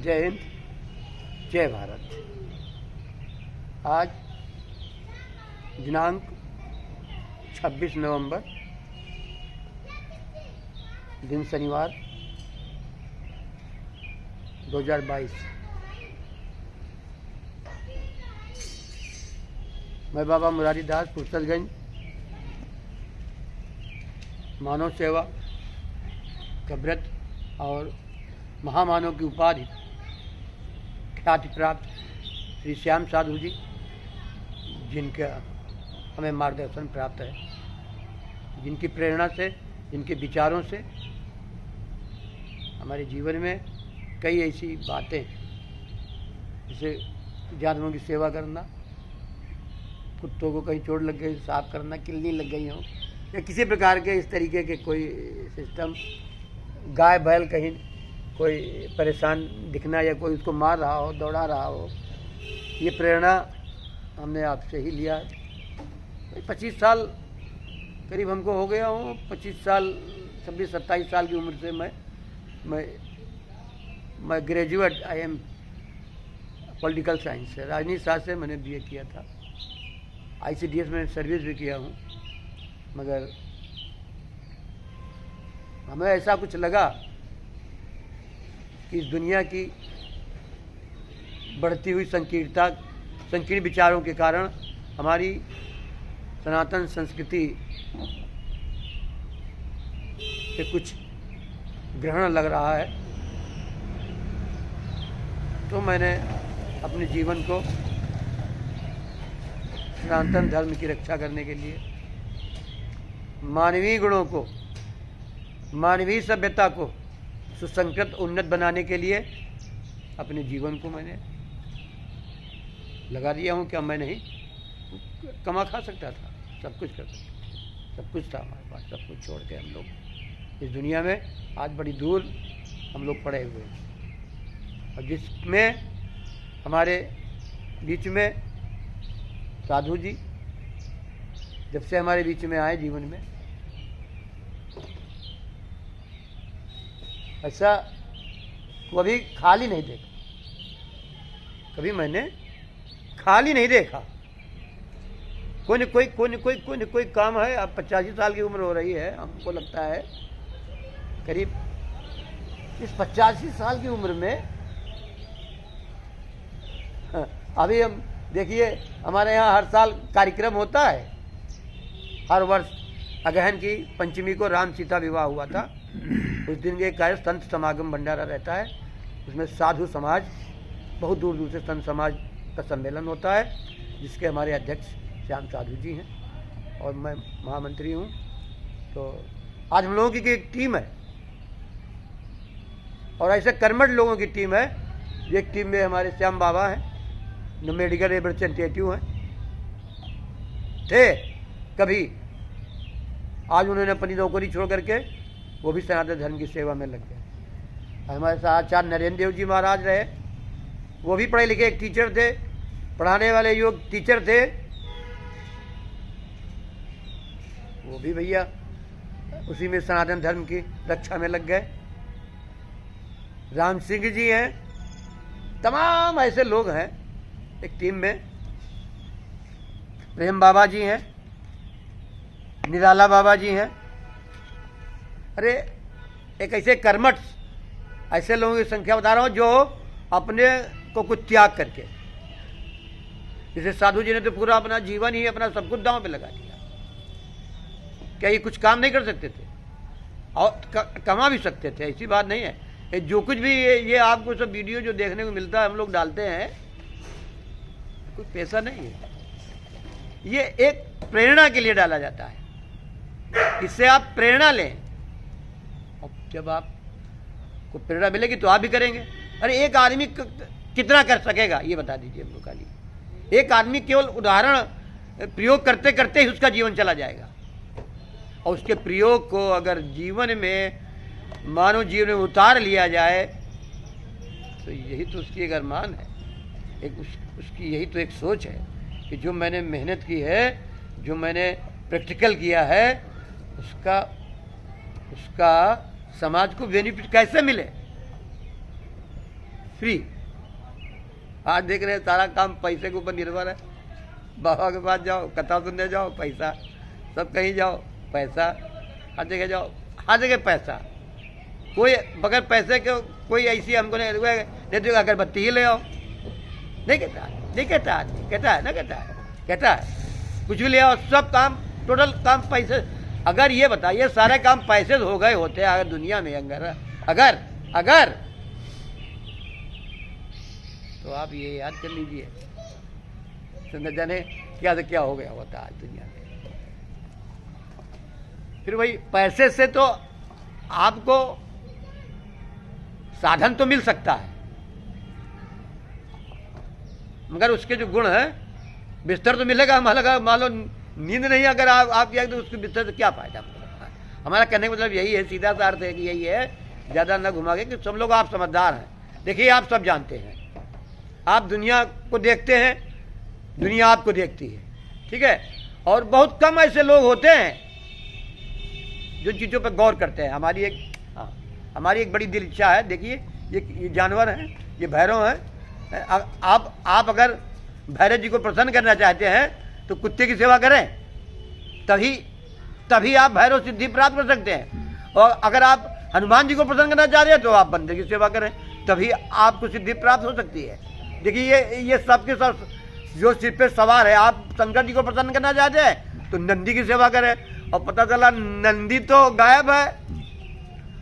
जय हिंद, जय भारत। आज दिनांक 26 नवंबर, दिन शनिवार 2022। मैं बाबा मुरारी दास फुर्सतगंज मानव सेवा का व्रत और महामानव की उपाधि ख्याति प्राप्त श्री श्याम साधु जी, जिनका हमें मार्गदर्शन प्राप्त है, जिनकी प्रेरणा से, जिनके विचारों से हमारे जीवन में कई ऐसी बातें, जैसे जानवरों की सेवा करना, कुत्तों को कहीं चोट लग गई साफ करना, किल्ली लग गई हो, या किसी प्रकार के इस तरीके के कोई सिस्टम, गाय बैल कहीं कोई परेशान दिखना या कोई उसको मार रहा हो, दौड़ा रहा हो, ये प्रेरणा हमने आपसे ही लिया है। 25 साल करीब हमको हो गया हूँ। 25 साल 26-27 साल की उम्र से मैं ग्रेजुएट IM पॉलिटिकल साइंस से, राजनीति शास्त्र से मैंने BA किया था। ICDS में सर्विस भी किया हूँ, मगर हमें ऐसा कुछ लगा कि इस दुनिया की बढ़ती हुई संकीर्ण विचारों के कारण हमारी सनातन संस्कृति से कुछ ग्रहण लग रहा है। तो मैंने अपने जीवन को सनातन धर्म की रक्षा करने के लिए, मानवीय गुणों को, मानवीय सभ्यता को सुसंकृत उन्नत बनाने के लिए अपने जीवन को मैंने लगा दिया हूँ। क्या मैं नहीं कमा खा सकता था? सब कुछ कर सकता, सब कुछ था हमारे पास। सब कुछ छोड़ के हम लोग इस दुनिया में आज बड़ी दूर हम लोग पड़े हुए हैं, और जिसमें हमारे बीच में साधु जी जब से हमारे बीच में आए जीवन में, ऐसा कभी खाली नहीं देखा, कभी मैंने खाली नहीं देखा। कोई न कोई काम है। अब 85 साल की उम्र हो रही है, हमको लगता है करीब इस 85 साल की उम्र में अभी हम देखिए, हमारे यहाँ हर साल कार्यक्रम होता है। हर वर्ष अगहन की पंचमी को राम सीता विवाह हुआ था। उस दिन एक संत समागम भंडारा रहता है, उसमें साधु समाज, बहुत दूर दूर से संत समाज का सम्मेलन होता है, जिसके हमारे अध्यक्ष श्याम साधु जी हैं और मैं महामंत्री हूँ। तो आज हम लोगों की एक टीम है, और ऐसे कर्मठ लोगों की टीम है। एक टीम में हमारे श्याम बाबा हैं, जो मेडिकल रिप्रेजेंटेटिव हैं, थे कभी, आज उन्होंने अपनी नौकरी छोड़ करके वो भी सनातन धर्म की सेवा में लग गए। हमारे साथ आचार्य नरेंद्र देव जी महाराज रहे, वो भी पढ़े लिखे एक टीचर थे, पढ़ाने वाले योग टीचर थे। वो भी भैया उसी में सनातन धर्म की रक्षा में लग गए। राम सिंह जी हैं, तमाम ऐसे लोग हैं एक टीम में। प्रेम बाबा जी हैं, निराला बाबा जी हैं। अरे एक ऐसे कर्मठ, ऐसे लोगों की संख्या बता रहा हूँ जो अपने को कुछ त्याग करके, जैसे साधु जी ने तो पूरा अपना जीवन ही, अपना सब कुछ दांव पे लगा दिया। क्या ये कुछ काम नहीं कर सकते थे? और कमा भी सकते थे, ऐसी बात नहीं है। जो कुछ भी ये आपको सब वीडियो जो देखने को मिलता है, हम लोग डालते हैं, कुछ पैसा नहीं है, ये एक प्रेरणा के लिए डाला जाता है। इससे आप प्रेरणा लें, और जब आपको प्रेरणा मिलेगी तो आप भी करेंगे। अरे एक आदमी कितना कर सकेगा ये बता दीजिए हम लोग। खाली एक आदमी केवल उदाहरण प्रयोग करते करते ही उसका जीवन चला जाएगा, और उसके प्रयोग को अगर जीवन में, मानव जीवन में उतार लिया जाए, तो यही तो उसकी एक अरमान है, एक उसकी यही तो एक सोच है कि जो मैंने मेहनत की है, जो मैंने प्रैक्टिकल किया है, उसका समाज को बेनिफिट कैसे मिले। फ्री। आज देख रहे हैं सारा काम पैसे के ऊपर निर्भर है। बाबा के पास जाओ, कथा सुनने जाओ, पैसा, सब कहीं जाओ पैसा, हर जगह जाओ, हर जगह पैसा। कोई बगैर पैसे के कोई ऐसी हमको नहीं तो अगरबत्ती ही ले आओ, नहीं कहता, नहीं कहता आदमी, कहता है ना, कहता है कुछ भी ले आओ, सब काम टोटल काम पैसे। अगर ये बताइए सारे काम पैसे हो गए होते अगर दुनिया में, अगर तो आप ये याद कर लीजिए न जाने क्या से क्या हो गया होता आज दुनिया में। फिर वही पैसे से तो आपको साधन तो मिल सकता है, मगर उसके जो गुण है, बिस्तर तो मिलेगा, मान लो नींद नहीं अगर आप किया तो उसके बिस्तर से क्या फायदा। हमारा कहने का मतलब यही है, सीधा सा अर्थ है कि यही है, ज़्यादा न घुमा के, कि सब लोग आप समझदार हैं। देखिए आप सब जानते हैं, आप दुनिया को देखते हैं, दुनिया आपको देखती है, ठीक है। और बहुत कम ऐसे लोग होते हैं जो चीज़ों पर गौर करते हैं। हमारी एक बड़ी दिल इच्छा है। देखिए ये जानवर हैं, ये भैरव हैं। आप अगर भैरव जी को प्रसन्न करना चाहते हैं तो कुत्ते की सेवा करें, तभी आप भैरव सिद्धि प्राप्त कर सकते हैं। और अगर आप हनुमान जी को प्रसन्न करना चाह रहे हैं तो आप बंदर की सेवा करें, तभी आपको सिद्धि प्राप्त हो सकती है। देखिए ये सबके सब जो सिर पे सवार है, आप शंकर जी को प्रसन्न करना चाहते हैं तो नंदी की सेवा करें। और पता चला नंदी तो गायब है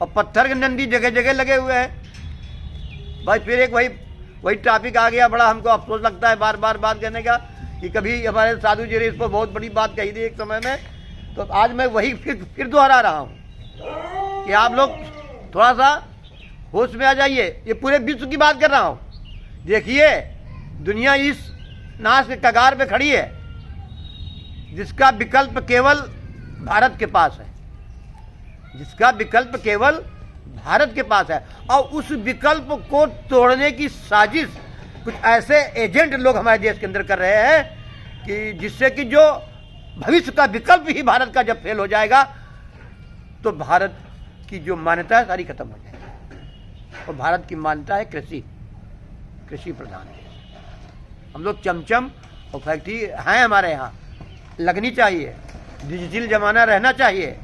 और पत्थर के नंदी जगह जगह लगे हुए हैं। भाई फिर एक वही टॉपिक आ गया, बड़ा हमको अफसोस लगता है बार बार बात करने का, कि कभी हमारे साधु जी ने इस पर बहुत बड़ी बात कही थी एक समय में, तो आज मैं वही फिर दोहरा रहा हूँ कि आप लोग थोड़ा सा होश में आ जाइए। ये पूरे विश्व की बात कर रहा हूँ। देखिए दुनिया इस नाश के कगार पे खड़ी है जिसका विकल्प केवल भारत के पास है, जिसका विकल्प केवल भारत के पास है। और उस विकल्प को तोड़ने की साजिश कुछ ऐसे एजेंट लोग हमारे देश के अंदर कर रहे हैं कि जिससे कि जो भविष्य का विकल्प ही भारत का जब फेल हो जाएगा तो भारत की जो मान्यता है सारी खत्म हो जाएगी। और भारत की मान्यता है कृषि प्रधान। हम लोग चमचम और फैक्ट्री हैं, हमारे यहाँ लगनी चाहिए, डिजिटल जमाना रहना चाहिए,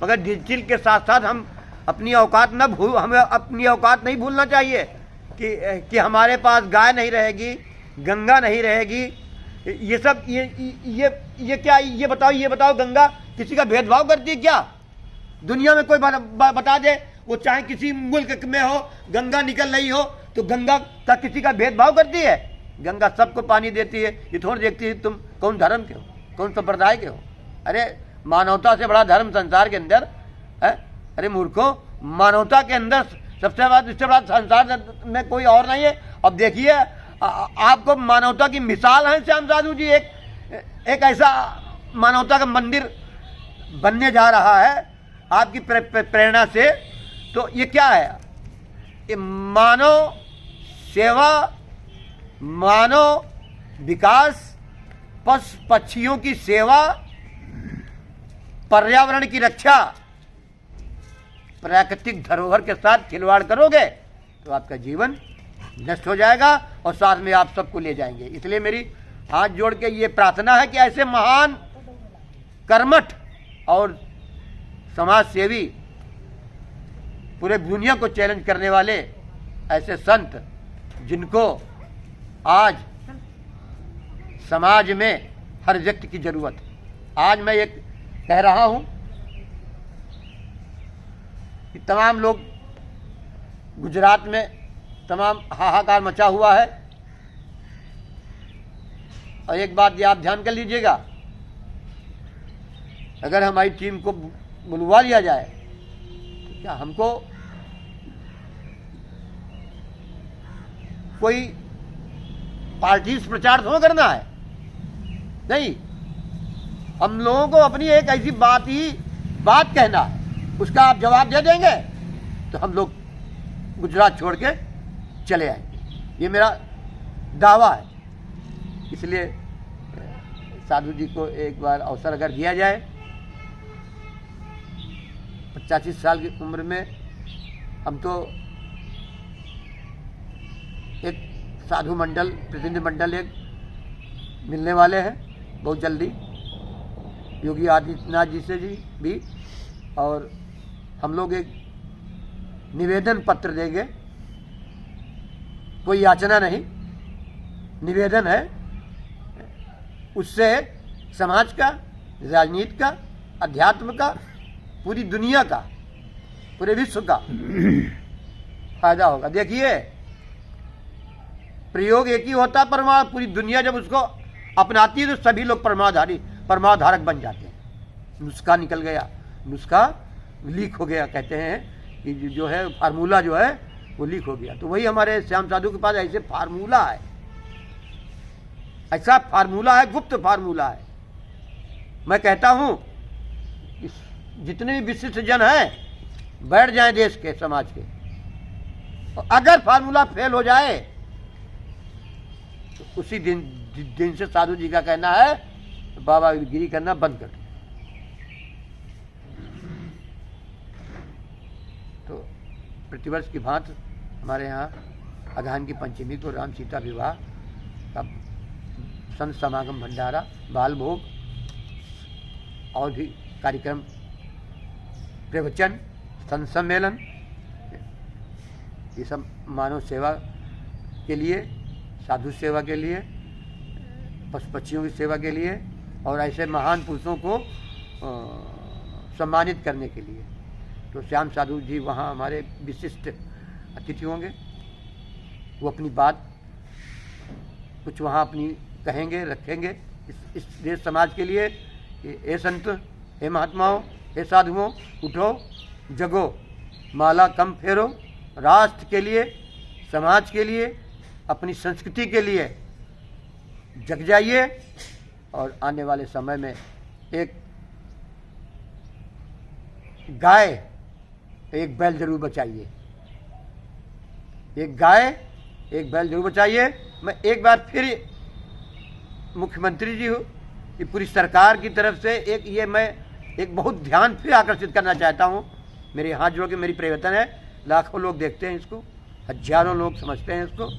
मगर डिजिटल के साथ साथ हमें अपनी औकात नहीं भूलना चाहिए कि हमारे पास गाय नहीं रहेगी, गंगा नहीं रहेगी। ये सब ये क्या, ये बताओ गंगा किसी का भेदभाव करती है क्या? दुनिया में कोई बता दे, वो चाहे किसी मुल्क में हो, गंगा निकल रही हो तो गंगा का किसी का भेदभाव करती है? गंगा सबको पानी देती है। ये थोड़ी देखती है तुम कौन धर्म के हो, कौन संप्रदाय के हो। अरे मानवता से बड़ा धर्म संसार के अंदर है? अरे मूर्खों, मानवता के अंदर सबसे बड़ा संसार में कोई और नहीं है। अब देखिए आपको मानवता की मिसाल है श्याम साधु जी, एक ऐसा मानवता का मंदिर बनने जा रहा है आपकी प्रेरणा से। तो ये क्या है? ये मानव सेवा, मानव विकास, पशु पक्षियों की सेवा, पर्यावरण की रक्षा, प्राकृतिक धरोहर के साथ खिलवाड़ करोगे तो आपका जीवन नष्ट हो जाएगा और साथ में आप सबको ले जाएंगे। इसलिए मेरी हाथ जोड़ के ये प्रार्थना है कि ऐसे महान कर्मठ और समाज सेवी, पूरे दुनिया को चैलेंज करने वाले ऐसे संत जिनको आज समाज में हर व्यक्ति की जरूरत है। आज मैं एक कह रहा हूं कि तमाम लोग, गुजरात में तमाम हाहाकार मचा हुआ है। और एक बात ये आप ध्यान कर लीजिएगा, अगर हमारी टीम को बुलवा लिया जाए तो क्या हमको कोई पार्टी प्रचार थोड़ा करना है? नहीं, हम लोगों को अपनी एक ऐसी बात कहना है, उसका आप जवाब दे देंगे तो हम लोग गुजरात छोड़ के चले आएंगे। ये मेरा दावा है। इसलिए साधु जी को एक बार अवसर अगर दिया जाए, 85 साल की उम्र में हम तो एक साधु मंडल, प्रतिनिधि मंडल एक मिलने वाले हैं बहुत जल्दी, योगी आदित्यनाथ जी से जी भी, और हम लोग एक निवेदन पत्र देंगे, कोई याचना नहीं, निवेदन है। उससे समाज का, राजनीति का, अध्यात्म का, पूरी दुनिया का, पूरे विश्व का फायदा होगा। देखिए, प्रयोग एक ही होता है परमाणु, पूरी दुनिया जब उसको अपनाती है तो सभी लोग परमाधारक बन जाते हैं। नुस्खा निकल गया, नुस्खा लीक हो गया, कहते हैं कि जो है फार्मूला जो है वो लीक हो गया। तो वही हमारे श्याम साधु के पास ऐसे फार्मूला है, ऐसा फार्मूला है, गुप्त फार्मूला है। मैं कहता हूं जितने भी विशिष्ट जन हैं बैठ जाएं देश के, समाज के, और अगर फार्मूला फेल हो जाए तो उसी दिन से साधु जी का कहना है बाबागिरी करना बंद कर दो। तो प्रतिवर्ष की भांति हमारे यहाँ अगहन की पंचमी को राम सीता विवाह का संत समागम, भंडारा, बाल भोग और भी कार्यक्रम, प्रवचन, संत सम्मेलन, ये सब मानव सेवा के लिए, साधु सेवा के लिए, पशु पक्षियों की सेवा के लिए और ऐसे महान पुरुषों को सम्मानित करने के लिए। तो श्याम साधु जी वहाँ हमारे विशिष्ट अतिथि होंगे। वो अपनी बात कुछ वहाँ अपनी कहेंगे, रखेंगे इस देश समाज के लिए कि हे संत, हे महात्माओं, हे साधुओं, उठो, जगो, माला कम फेरो, राष्ट्र के लिए, समाज के लिए, अपनी संस्कृति के लिए जग जाइए और आने वाले समय में एक गाय, एक बैल जरूर बचाइए, एक गाय, एक बैल जरूर बचाइए। मैं एक बार फिर मुख्यमंत्री जी हो, ये पूरी सरकार की तरफ से मैं एक बहुत ध्यान फिर आकर्षित करना चाहता हूँ। मेरे हाथ जोड़ के मेरी प्रयत्न है, लाखों लोग देखते हैं इसको, हजारों लोग समझते हैं इसको।